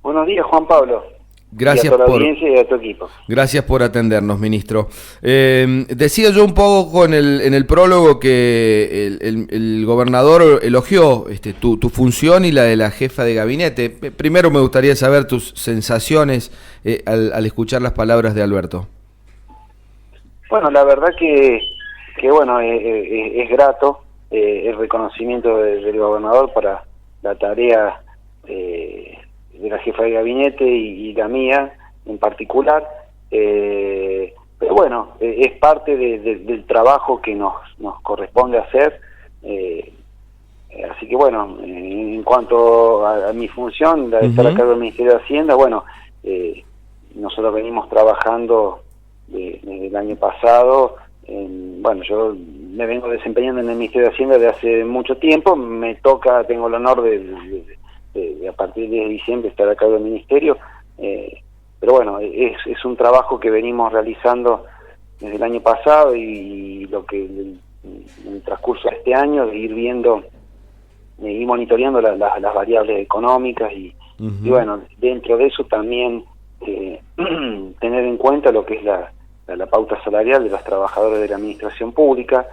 Buenos días, Juan Pablo. Gracias y a toda la audiencia y a tu equipo. Gracias por atendernos, ministro. Decía yo un poco en el prólogo que el gobernador elogió tu función y la de la jefa de gabinete. Primero me gustaría saber tus sensaciones al escuchar las palabras de Alberto. Bueno, la verdad que bueno, es grato el reconocimiento del gobernador para la tarea de la jefa de gabinete y la mía en particular, pero bueno, es parte del trabajo que nos corresponde hacer, así que bueno, en cuanto a mi función, la de estar a cargo del Ministerio de Hacienda, bueno, nosotros venimos trabajando desde el año pasado, bueno, yo me vengo desempeñando en el Ministerio de Hacienda desde hace mucho tiempo, tengo el honor de a partir de diciembre estar a cargo del Ministerio, pero bueno, es un trabajo que venimos realizando desde el año pasado y lo que en el transcurso de este año, de ir viendo y monitoreando las variables económicas y bueno, dentro de eso también tener en cuenta lo que es la pauta salarial de los trabajadores de la administración pública.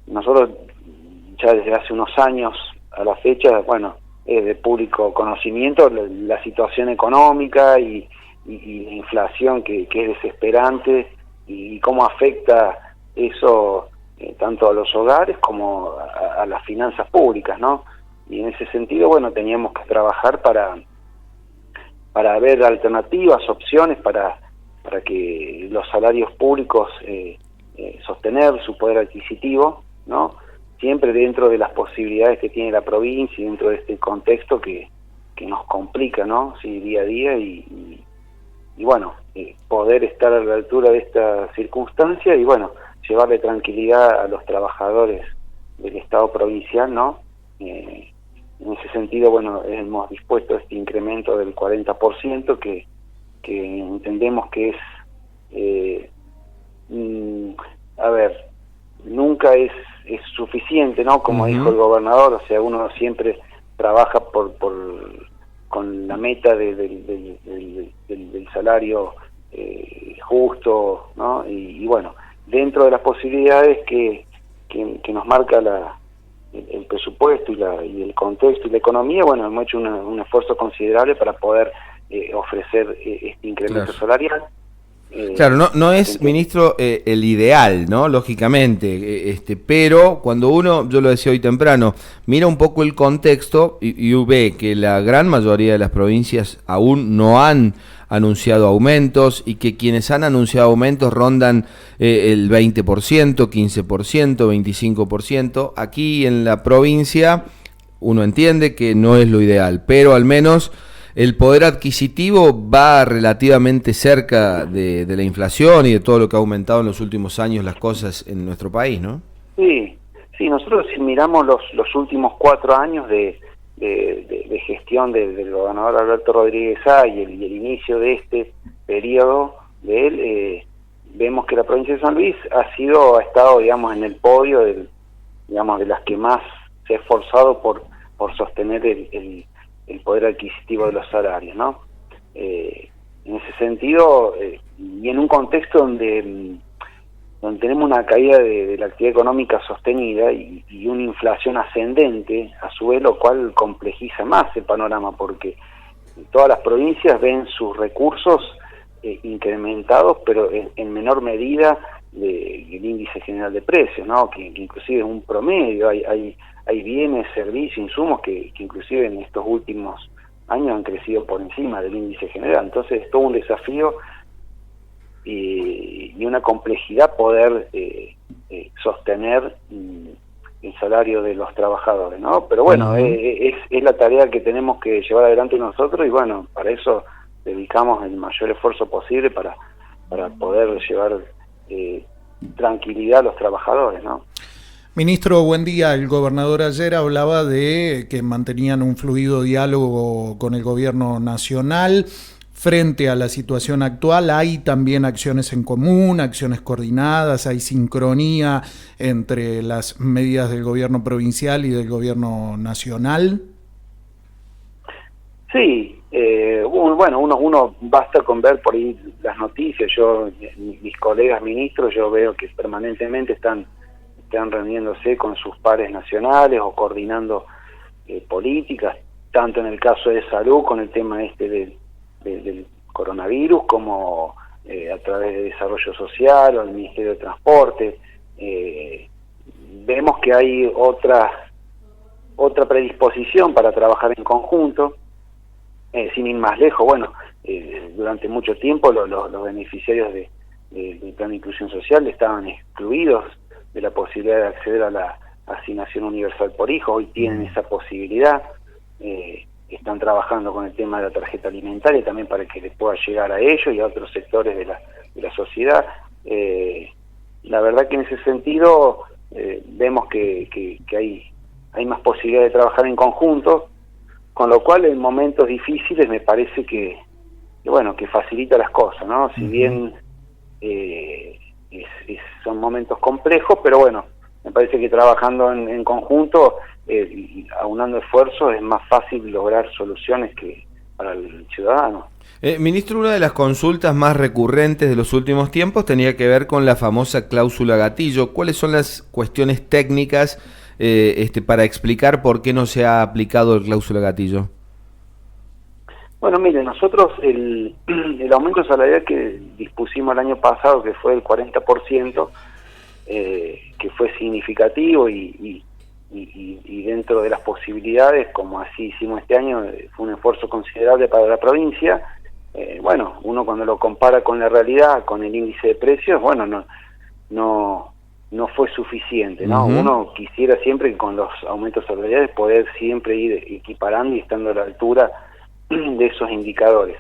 Nosotros ya desde hace unos años a la fecha, bueno, es de público conocimiento la situación económica y la inflación que es desesperante y cómo afecta eso tanto a los hogares como a las finanzas públicas, ¿no? Y en ese sentido, bueno, teníamos que trabajar para ver alternativas, opciones para que los salarios públicos sostener su poder adquisitivo, ¿no? Siempre dentro de las posibilidades que tiene la provincia y dentro de este contexto que nos complica, ¿no? Sí, día a día y bueno, poder estar a la altura de esta circunstancia y bueno, llevarle tranquilidad a los trabajadores del Estado provincial, ¿no? En ese sentido, bueno, hemos dispuesto este incremento del 40% que entendemos que es, a ver, nunca es suficiente, ¿no? Como dijo el gobernador, o sea, uno siempre trabaja con la meta del salario justo, ¿no? Y bueno, dentro de las posibilidades que nos marca el presupuesto y el contexto y la economía, bueno, hemos hecho un esfuerzo considerable para poder ofrecer este incremento salarial. Claro, no es, ministro, el ideal, ¿no? Lógicamente, pero cuando uno, yo lo decía hoy temprano, mira un poco el contexto y ve que la gran mayoría de las provincias aún no han anunciado aumentos y que quienes han anunciado aumentos rondan el 20%, 15%, 25%. Aquí en la provincia uno entiende que no es lo ideal, pero al menos el poder adquisitivo va relativamente cerca de la inflación y de todo lo que ha aumentado en los últimos años las cosas en nuestro país, ¿no? Sí, nosotros si miramos los últimos 4 años de gestión del gobernador Alberto Rodríguez Sá y el inicio de este periodo de él, vemos que la provincia de San Luis ha estado, digamos, en el podio de las que más se ha esforzado por sostener el poder adquisitivo de los salarios, ¿no? En ese sentido, y en un contexto donde tenemos una caída de la actividad económica sostenida y una inflación ascendente, a su vez, lo cual complejiza más el panorama, porque todas las provincias ven sus recursos incrementados, pero en menor medida del índice general de precios, ¿no? Que inclusive es un promedio, hay bienes, servicios, insumos que inclusive en estos últimos años han crecido por encima del índice general. Entonces es todo un desafío y una complejidad poder sostener el salario de los trabajadores, ¿no? Pero bueno, es la tarea que tenemos que llevar adelante nosotros y bueno, para eso dedicamos el mayor esfuerzo posible para poder llevar tranquilidad a los trabajadores, ¿no? Ministro, buen día. El gobernador ayer hablaba de que mantenían un fluido diálogo con el gobierno nacional frente a la situación actual. Hay también acciones en común, acciones coordinadas, hay sincronía entre las medidas del gobierno provincial y del gobierno nacional. Sí, bueno, uno basta con ver por ahí las noticias. Yo, mis colegas ministros, yo veo que permanentemente están reuniéndose con sus pares nacionales o coordinando políticas, tanto en el caso de salud con el tema del coronavirus, como a través de desarrollo social o el Ministerio de Transporte. Vemos que hay otra predisposición para trabajar en conjunto. Sin ir más lejos, bueno, durante mucho tiempo los beneficiarios del Plan de Inclusión Social estaban excluidos de la posibilidad de acceder a la asignación universal por hijo. Hoy tienen esa posibilidad. Están trabajando con el tema de la tarjeta alimentaria también para que les pueda llegar a ellos y a otros sectores de la sociedad. La verdad que en ese sentido vemos que hay más posibilidad de trabajar en conjunto, con lo cual en momentos difíciles me parece que facilita las cosas, ¿no? Si bien son momentos complejos, pero bueno, me parece que trabajando en conjunto y aunando esfuerzos es más fácil lograr soluciones que para el ciudadano. Ministro, una de las consultas más recurrentes de los últimos tiempos tenía que ver con la famosa cláusula gatillo. ¿Cuáles son las cuestiones técnicas para explicar por qué no se ha aplicado el cláusula gatillo? Bueno, mire, nosotros el aumento salarial que dispusimos el año pasado, que fue el 40%, que fue significativo y dentro de las posibilidades, como así hicimos este año, fue un esfuerzo considerable para la provincia. Bueno, uno cuando lo compara con la realidad, con el índice de precios, bueno, no fue suficiente, ¿no? Uno quisiera siempre que con los aumentos salariales poder siempre ir equiparando y estando a la altura de esos indicadores.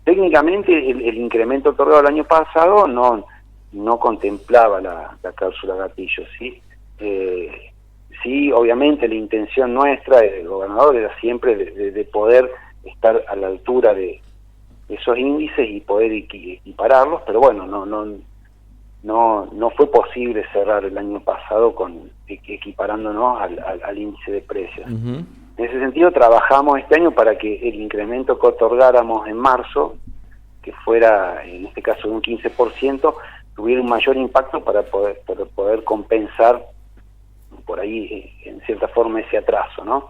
Técnicamente el incremento otorgado el año pasado no contemplaba la cláusula gatillo, ¿sí? Sí, obviamente la intención nuestra del gobernador era siempre de poder estar a la altura de esos índices y poder equipararlos, pero bueno, no fue posible cerrar el año pasado equiparándonos al índice de precios. En ese sentido trabajamos este año para que el incremento que otorgáramos en marzo, que fuera en este caso de un 15%, tuviera un mayor impacto para poder compensar por ahí en cierta forma ese atraso, ¿no?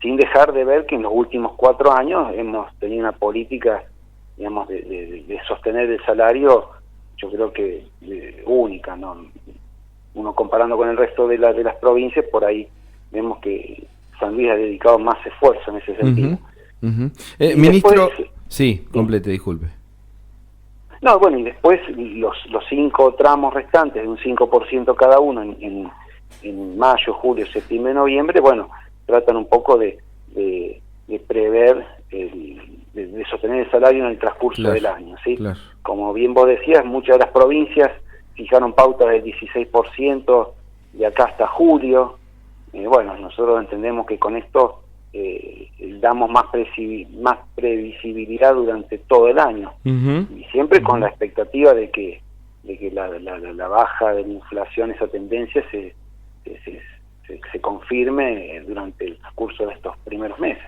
Sin dejar de ver que en los últimos 4 años hemos tenido una política, digamos, de sostener el salario, yo creo que única, ¿no? Uno comparando con el resto de las provincias, por ahí vemos que San Luis ha dedicado más esfuerzo en ese sentido. Ministro, después, sí, complete, disculpe. No, bueno, y después los 5 tramos restantes, de un 5% cada uno en mayo, julio, septiembre, noviembre, bueno, tratan un poco de prever, de sostener el salario en el transcurso del año, ¿sí? Claro. Como bien vos decías, muchas de las provincias fijaron pautas del 16% de acá hasta julio. Bueno, nosotros entendemos que con esto damos más previsibilidad durante todo el año, y siempre con la expectativa de que la baja de la inflación, esa tendencia se confirme durante el transcurso de estos primeros meses.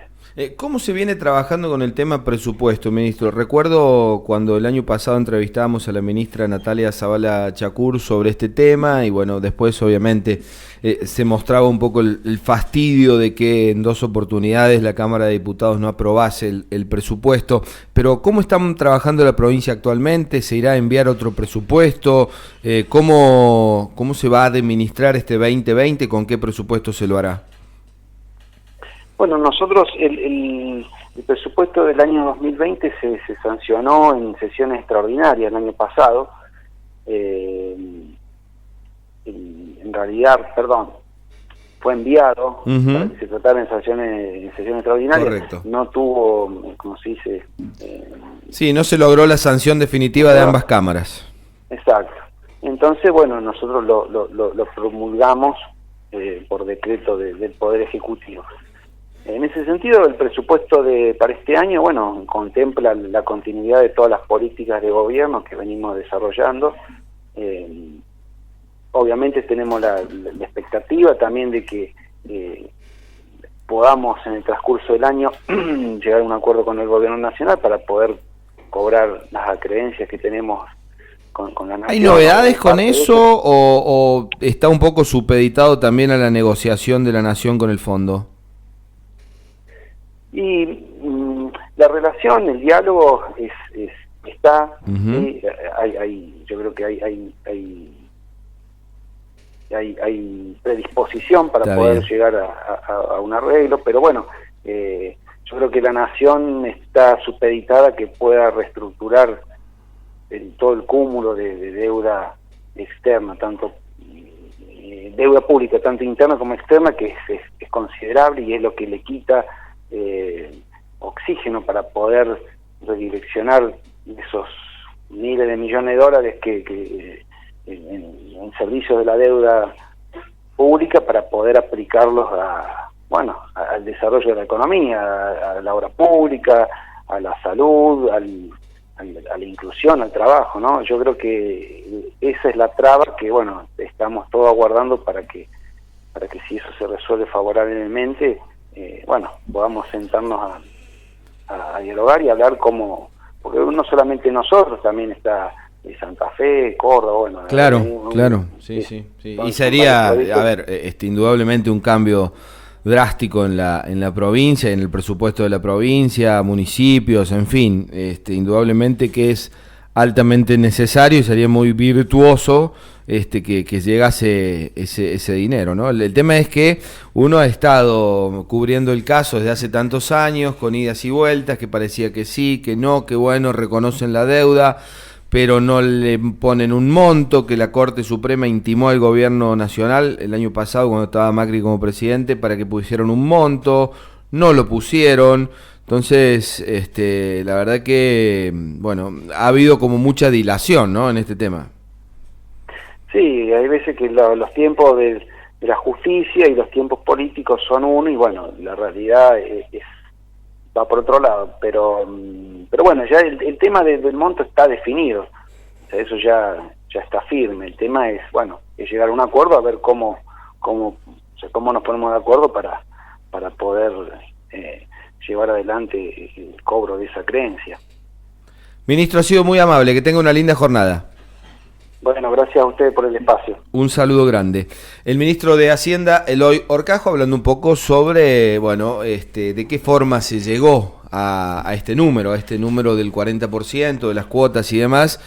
¿Cómo se viene trabajando con el tema presupuesto, ministro? Recuerdo cuando el año pasado entrevistábamos a la ministra Natalia Zavala Chacur sobre este tema y bueno, después obviamente se mostraba un poco el fastidio de que en 2 oportunidades la Cámara de Diputados no aprobase el presupuesto, pero ¿cómo están trabajando la provincia actualmente? ¿Se irá a enviar otro presupuesto? ¿Cómo se va a administrar este 2020? ¿Con qué presupuesto se lo hará? Bueno, nosotros el presupuesto del año 2020 se sancionó en sesiones extraordinarias el año pasado. En realidad, fue enviado para que se tratara en sesiones extraordinarias. Correcto. No tuvo, como se dice... sí, no se logró la sanción definitiva de ambas cámaras. Exacto. Entonces, bueno, nosotros lo promulgamos por decreto del Poder Ejecutivo. En ese sentido, el presupuesto para este año, bueno, contempla la continuidad de todas las políticas de gobierno que venimos desarrollando. Obviamente tenemos la expectativa también de que podamos en el transcurso del año llegar a un acuerdo con el gobierno nacional para poder cobrar las acreencias que tenemos con la nación. ¿Hay novedades con eso o está un poco supeditado también a la negociación de la nación con el fondo? Y la relación, el diálogo está, Uh-huh. yo creo que hay predisposición para Está poder bien. llegar a un arreglo, pero bueno, yo creo que la nación está supeditada a que pueda reestructurar todo el cúmulo de deuda externa, tanto deuda pública, tanto interna como externa, que es considerable y es lo que le quita oxígeno para poder redireccionar esos miles de millones de dólares que en servicios de la deuda pública para poder aplicarlos al desarrollo de la economía, a la obra pública, a la salud, a la inclusión, al trabajo, ¿no? Yo creo que esa es la traba que, bueno, estamos todos aguardando para que si eso se resuelve favorablemente, podamos sentarnos a dialogar y hablar cómo, porque no solamente nosotros, también está Santa Fe, Córdoba, bueno. Claro, sí. Y sería, a ver, indudablemente un cambio drástico en la provincia, en el presupuesto de la provincia, municipios, en fin, indudablemente que es altamente necesario y sería muy virtuoso que llegase ese dinero, ¿no? El tema es que uno ha estado cubriendo el caso desde hace tantos años, con idas y vueltas, que parecía que sí, que no, que bueno, reconocen la deuda, pero no le ponen un monto, que la Corte Suprema intimó al gobierno nacional el año pasado cuando estaba Macri como presidente para que pusieran un monto, no lo pusieron. Entonces, la verdad que, bueno, ha habido como mucha dilación, ¿no?, en este tema. Sí, hay veces que los tiempos de la justicia y los tiempos políticos son uno, y bueno, la realidad va por otro lado, pero bueno, ya el tema del monto está definido, o sea, eso ya está firme. El tema es, bueno, es llegar a un acuerdo, a ver cómo nos ponemos de acuerdo para poder llevar adelante el cobro de esa creencia. Ministro, ha sido muy amable, que tenga una linda jornada. Bueno, gracias a ustedes por el espacio. Un saludo grande. El ministro de Hacienda, Eloy Horcajo, hablando un poco sobre, bueno, de qué forma se llegó a este número del 40% de las cuotas y demás.